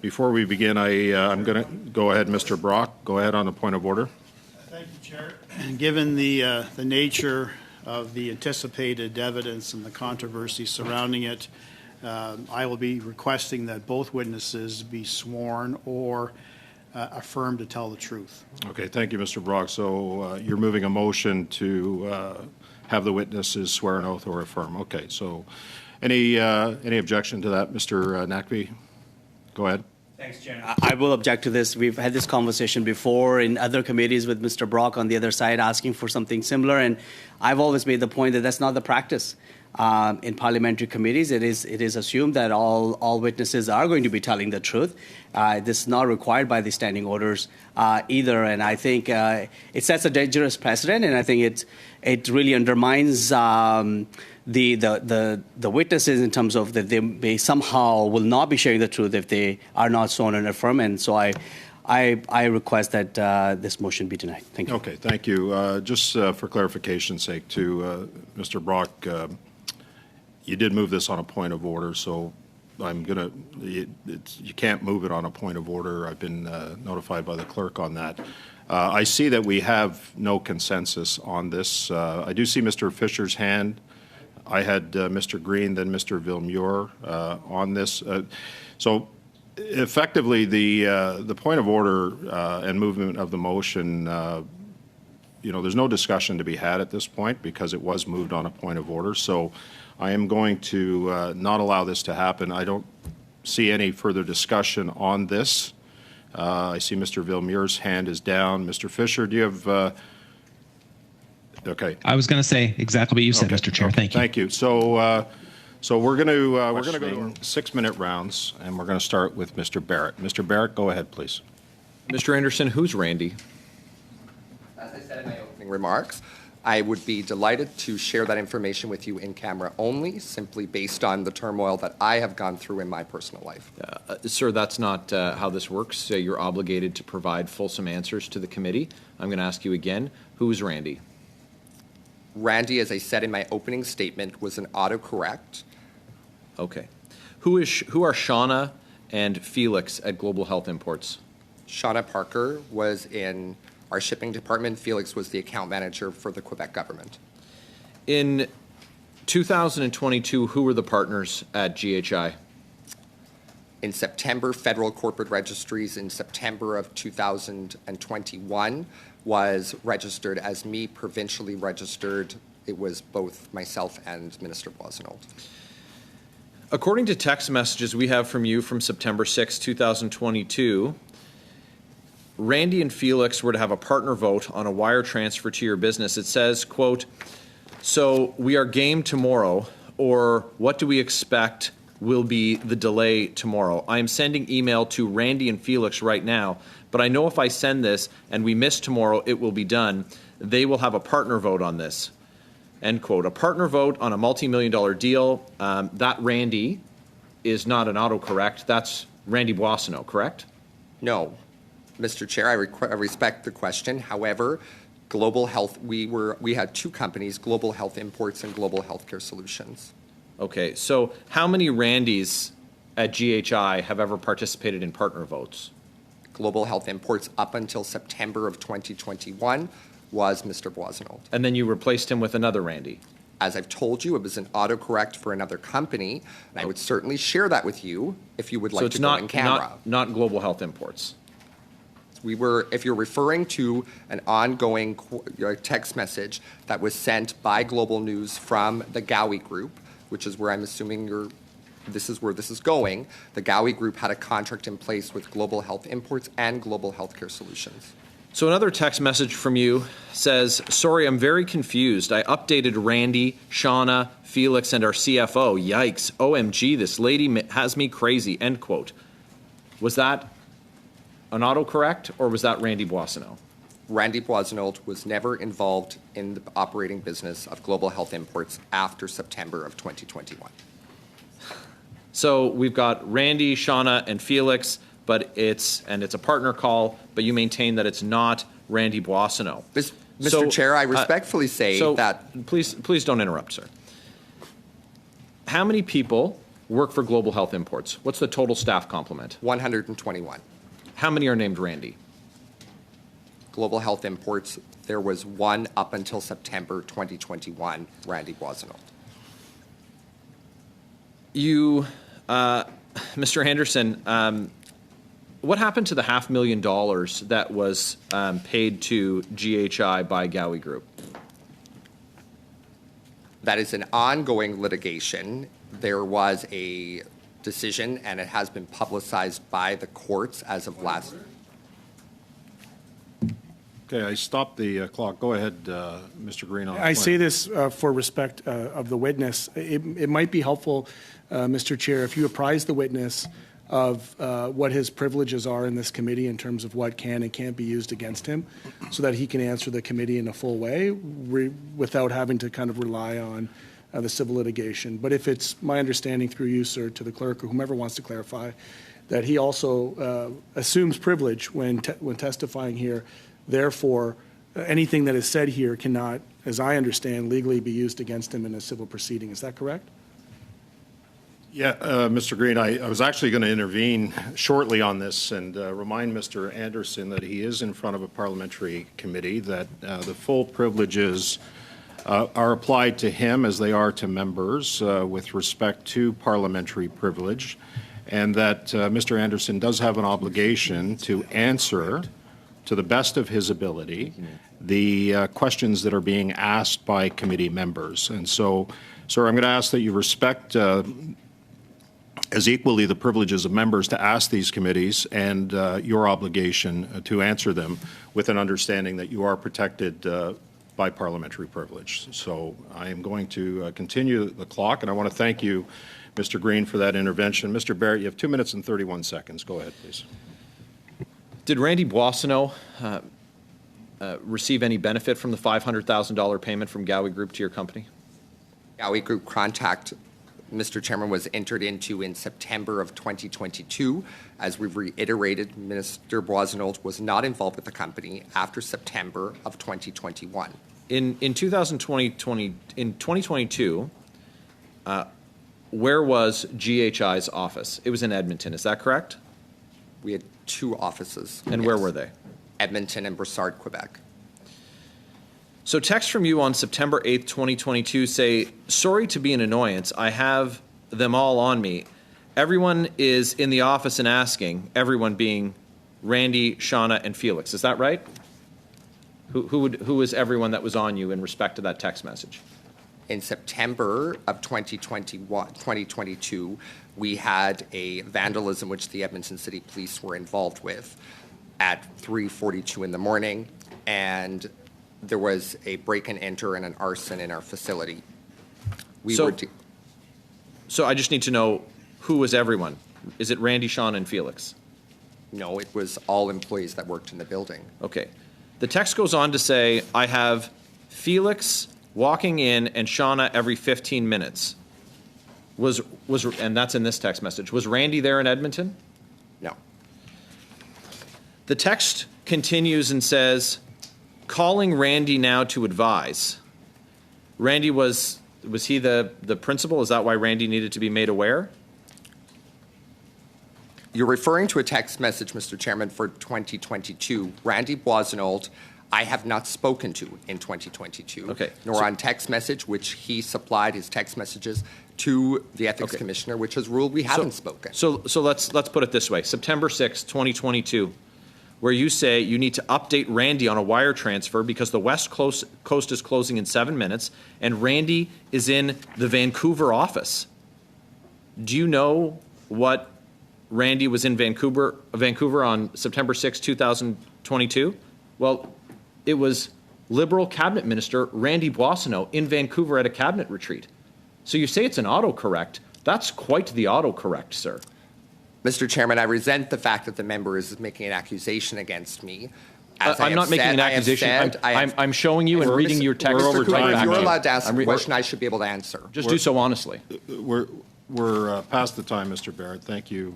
Before we begin, I'm going to go ahead, Mr. Brock. Go ahead on a point of order. Thank you, Chair. Given the nature of the anticipated evidence and the controversy surrounding it, I will be requesting that both witnesses be sworn or affirmed to tell the truth. Okay, thank you, Mr. Brock. So you're moving a motion to have the witnesses swear an oath or affirm. Okay, so any objection to that, Mr. Nackby? Go ahead. Thanks, Chair. I will object to this. We've had this conversation before in other committees with Mr. Brock on the other side asking for something similar, and I've always made the point that that's not the practice. In parliamentary committees, it is assumed that all witnesses are going to be telling the truth. This is not required by the standing orders either, and I think it sets a dangerous precedent, and I think it really undermines the witnesses in terms of that they somehow will not be sharing the truth if they are not sworn and affirmed. And so I request that this motion be denied. Thank you. Okay, thank you. Just for clarification's sake, to Mr. Brock, you did move this on a point of order, so I'm gonna. You can't move it on a point of order. I've been notified by the clerk on that. I see that we have no consensus on this. I do see Mr. Fisher's hand. I had Mr. Green, then Mr. Villemure on this. So effectively, the point of order and movement of the motion, there's no discussion to be had at this point because it was moved on a point of order. So I am going to not allow this to happen. I don't see any further discussion on this. I see Mr. Villemure's hand is down. Mr. Fisher, do you have... Okay. I was going to say exactly what you said, Mr. Chair. Thank you. Thank you. So we're going to go to 6-minute rounds, and we're going to start with Mr. Barrett. Mr. Barrett, go ahead, please. Mr. Anderson, who's Randy? As I said in my opening remarks, I would be delighted to share that information with you in camera only, simply based on the turmoil that I have gone through in my personal life. Sir, that's not how this works. You're obligated to provide fulsome answers to the committee. I'm going to ask you again, who's Randy? Randy, as I said in my opening statement, was an autocorrect. Okay. Who are Shauna and Felix at Global Health Imports? Shauna Parker was in our shipping department. Felix was the account manager for the Quebec government. In 2022, who were the partners at GHI? In September, Federal Corporate Registries in September of 2021 was registered as me, provincially registered. It was both myself and Minister Boissonnault. According to text messages we have from you from September 6, 2022, Randy and Felix were to have a partner vote on a wire transfer to your business. It says, quote, "So we are game tomorrow," or "What do we expect will be the delay tomorrow? I am sending email to Randy and Felix right now, but I know if I send this and we miss tomorrow, it will be done. They will have a partner vote on this." End quote. A partner vote on a multi-million-dollar deal. That Randy is not an autocorrect. That's Randy Boissonnault, correct? No, Mr. Chair, I respect the question. However, Global Health, we had two companies, Global Health Imports and Global Healthcare Solutions. Okay, so how many Randys at GHI have ever participated in partner votes? Global Health Imports up until September of 2021 was Mr. Boissonnault. And then you replaced him with another Randy. As I've told you, it was an autocorrect for another company, and I would certainly share that with you if you would like to go in camera. Not Global Health Imports. If you're referring to an ongoing text message that was sent by Global News from the Gowie Group, which is where I'm assuming this is where this is going, the Gowie Group had a contract in place with Global Health Imports and Global Healthcare Solutions. So another text message from you says, "Sorry, I'm very confused. I updated Randy, Shauna, Felix, and our CFO. Yikes. OMG, this lady has me crazy." End quote. Was that an autocorrect, or was that Randy Boissonnault? Randy Boissonnault was never involved in the operating business of Global Health Imports after September of 2021. So we've got Randy, Shauna, and Felix, but it's a partner call, but you maintain that it's not Randy Boissonnault. Mr. Chair, I respectfully say that... Please don't interrupt, sir. How many people work for Global Health Imports? What's the total staff complement? 121. How many are named Randy? Global Health Imports, there was one up until September 2021, Randy Boissonnault. You, Mr. Anderson, what happened to the $500,000 that was paid to GHI by Gowie Group? That is an ongoing litigation. There was a decision, and it has been publicized by the courts as of last. Okay, I stopped the clock. Go ahead, Mr. Green. On the I point. say this for respect of the witness. It might be helpful, Mr. Chair, if you apprise the witness of what his privileges are in this committee in terms of what can and can't be used against him, so that he can answer the committee in a full way without having to kind of rely on the civil litigation. But if it's my understanding through you, sir, to the clerk or whomever wants to clarify, that he also assumes privilege when testifying here. Therefore, anything that is said here cannot, as I understand, legally be used against him in a civil proceeding. Is that correct? Yeah, Mr. Green, I was actually going to intervene shortly on this and remind Mr. Anderson that he is in front of a parliamentary committee, that the full privileges are applied to him as they are to members with respect to parliamentary privilege, and that Mr. Anderson does have an obligation to answer, to the best of his ability, the questions that are being asked by committee members. And so, sir, I'm going to ask that you respect as equally the privileges of members to ask these committees and your obligation to answer them with an understanding that you are protected by parliamentary privilege. So I am going to continue the clock, and I want to thank you, Mr. Green, for that intervention. Mr. Barrett, you have 2 minutes and 31 seconds. Go ahead, please. Did Randy Boissonnault receive any benefit from the $500,000 payment from Gowie Group to your company? Gowie Group contract, Mr. Chairman, was entered into in September of 2022. As we've reiterated, Mr. Boissonnault was not involved with the company after September of 2021. In 2022, where was GHI's office? It was in Edmonton, is that correct? We had two offices. And where were they? Edmonton and Brossard, Quebec. So texts from you on September 8th, 2022 say, sorry to be an annoyance. I have them all on me. Everyone is in the office and asking, everyone being Randy, Shauna, and Felix. Is that right? Who is everyone that was on you in respect to that text message? In September of 2022, we had a vandalism which the Edmonton City Police were involved with at 3:42 in the morning, and there was a break and enter and an arson in our facility. So I just need to know, who was everyone? Is it Randy, Sean, and Felix? No, it was all employees that worked in the building. Okay. The text goes on to say, I have Felix walking in and Shauna every 15 minutes. And that's in this text message. Was Randy there in Edmonton? No. The text continues and says, calling Randy now to advise. Randy was he the principal? Is that why Randy needed to be made aware? You're referring to a text message, Mr. Chairman, for 2022. Randy Boissonnault, I have not spoken to in 2022. Okay. Nor on text message, which he supplied his text messages to the Ethics Commissioner, which has ruled we haven't spoken. So let's put it this way. September 6th, 2022, where you say you need to update Randy on a wire transfer because the West Coast is closing in 7 minutes, and Randy is in the Vancouver office. Do you know what Randy was in Vancouver on September 6, 2022? Well, it was Liberal Cabinet Minister Randy Boissonnault in Vancouver at a cabinet retreat. So you say it's an autocorrect. That's quite the autocorrect, sir. Mr. Chairman, I resent the fact that the member is making an accusation against me. I'm not making an accusation. I'm showing you and reading your text. Mr. Cooper, if you're you. allowed to ask a question, I should be able to answer. Just do so honestly. We're past the time, Mr. Barrett. Thank you.